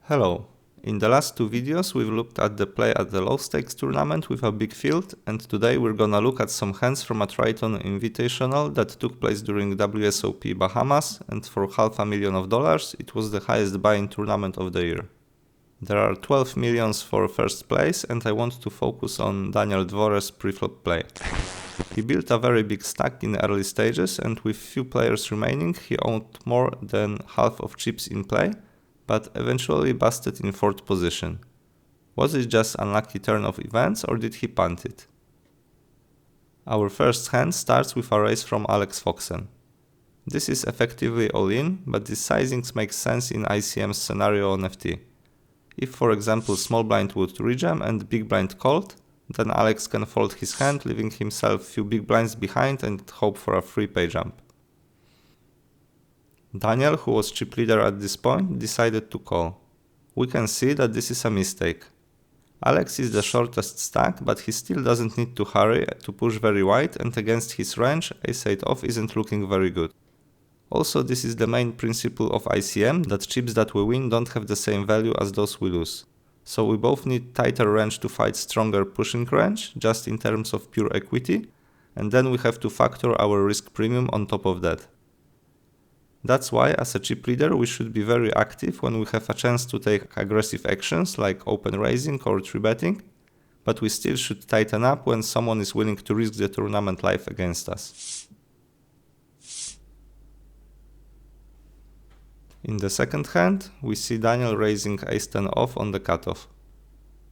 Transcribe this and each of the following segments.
Hello. In the last two videos we've looked at the play at the low stakes tournament with a big field, and today we're gonna look at some hands from a Triton Invitational that took place during WSOP Bahamas, and for $500,000 it was the highest buy-in tournament of the year. There are 12 millions for first place, and I want to focus on Daniel Dvoress preflop play. He built a very big stack in early stages, and with few players remaining he owned more than half of chips in play, but eventually busted in 4th position. Was it just unlucky turn of events, or did he punt it? Our first hand starts with a raise from Alex Foxen. This is effectively all-in, but these sizings make sense in ICM's scenario on FT. If for example small blind would rejam and big blind called, then Alex can fold his hand, leaving himself few big blinds behind and hope for a free pay jump. Daniel, who was chip leader at this point, decided to call. We can see that this is a mistake. Alex is the shortest stack, but he still doesn't need to hurry to push very wide, and against his range, ace-8 off isn't looking very good. Also, this is the main principle of ICM, that chips that we win don't have the same value as those we lose. So we both need tighter range to fight stronger pushing range, just in terms of pure equity, and then we have to factor our risk premium on top of that. That's why, as a chip leader, we should be very active when we have a chance to take aggressive actions like open raising or 3-betting, but we still should tighten up when someone is willing to risk the tournament life against us. In the second hand, we see Daniel raising ace-10 off on the cutoff.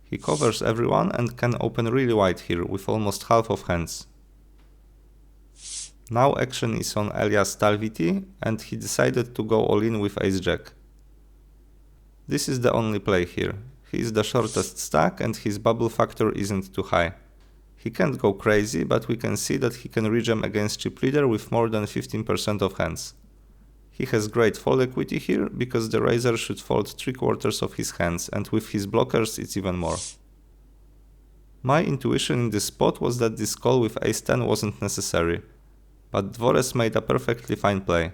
He covers everyone and can open really wide here with almost half of hands. Now action is on Elias Talviti, and he decided to go all-in with ace-jack. This is the only play here. He is the shortest stack and his bubble factor isn't too high. He can't go crazy, but we can see that he can rejam against chip leader with more than 15% of hands. He has great fold equity here, because the raiser should fold 3/4 of his hands, and with his blockers it's even more. My intuition in this spot was that this call with ace-10 wasn't necessary, but Dvoress made a perfectly fine play.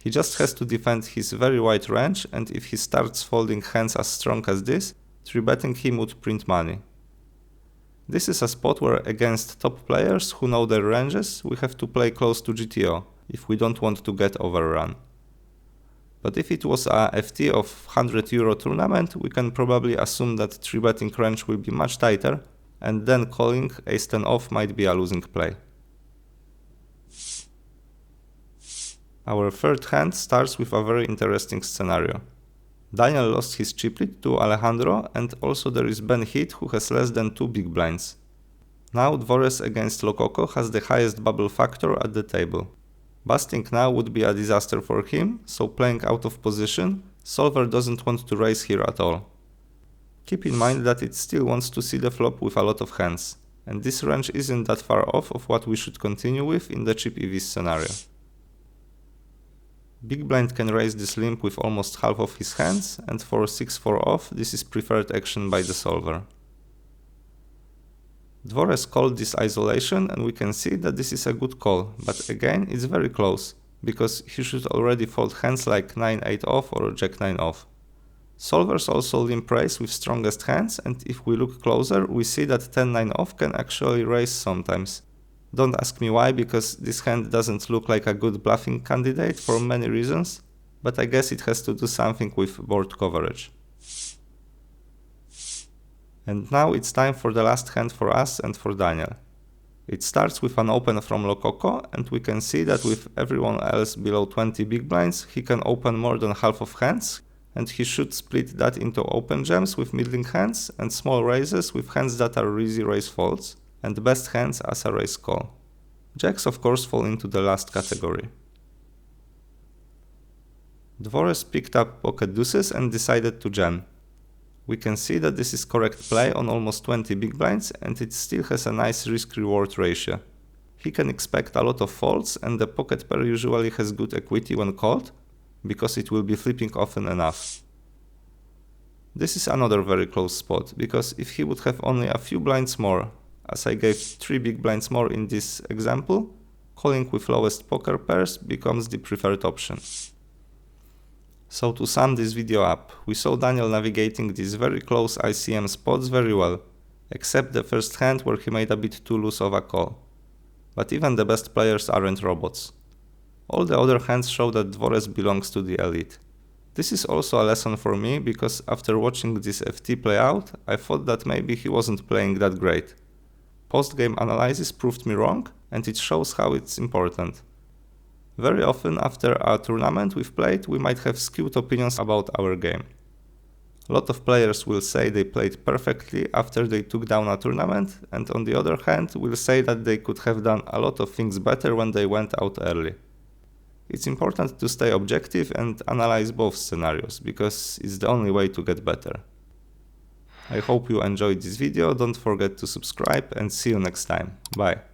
He just has to defend his very wide range, and if he starts folding hands as strong as this, 3-betting him would print money. This is a spot where against top players who know their ranges, we have to play close to GTO, if we don't want to get overrun. But if it was a FT of €100 tournament, we can probably assume that 3-betting range will be much tighter, and then calling ace-10 off might be a losing play. Our third hand starts with a very interesting scenario. Daniel lost his chip lead to Alejandro, and also there is Ben Heath, who has less than 2 big blinds. Now Dvoress against Lococo has the highest bubble factor at the table. Busting now would be a disaster for him, so playing out of position, solver doesn't want to raise here at all. Keep in mind that it still wants to see the flop with a lot of hands, and this range isn't that far off of what we should continue with in the chip EV scenario. Big blind can raise this limp with almost half of his hands, and for 6-4 off this is preferred action by the solver. Dvoress called this isolation, and we can see that this is a good call, but again it's very close, because he should already fold hands like 9-8 off or jack-9 off. Solvers also limp raise with strongest hands, and if we look closer we see that 10-9 off can actually raise sometimes. Don't ask me why, because this hand doesn't look like a good bluffing candidate for many reasons, but I guess it has to do something with board coverage. And now it's time for the last hand for us and for Daniel. It starts with an open from Lococo, and we can see that with everyone else below 20 big blinds, he can open more than half of hands, and he should split that into open jams with middling hands and small raises with hands that are easy raise folds, and best hands as a raise call. Jacks of course fall into the last category. Dvoress picked up pocket deuces and decided to jam. We can see that this is correct play on almost 20 big blinds, and it still has a nice risk-reward ratio. He can expect a lot of folds, and the pocket pair usually has good equity when called, because it will be flipping often enough. This is another very close spot, because if he would have only a few blinds more, as I gave 3 big blinds more in this example, calling with lowest poker pairs becomes the preferred option. So to sum this video up, we saw Daniel navigating these very close ICM spots very well, except the first hand where he made a bit too loose of a call. But even the best players aren't robots. All the other hands show that Dvoress belongs to the elite. This is also a lesson for me, because after watching this FT play out, I thought that maybe he wasn't playing that great. Post-game analysis proved me wrong, and it shows how it's important. Very often after a tournament we've played, we might have skewed opinions about our game. A lot of players will say they played perfectly after they took down a tournament, and on the other hand will say that they could have done a lot of things better when they went out early. It's important to stay objective and analyze both scenarios, because it's the only way to get better. I hope you enjoyed this video, don't forget to subscribe and see you next time. Bye.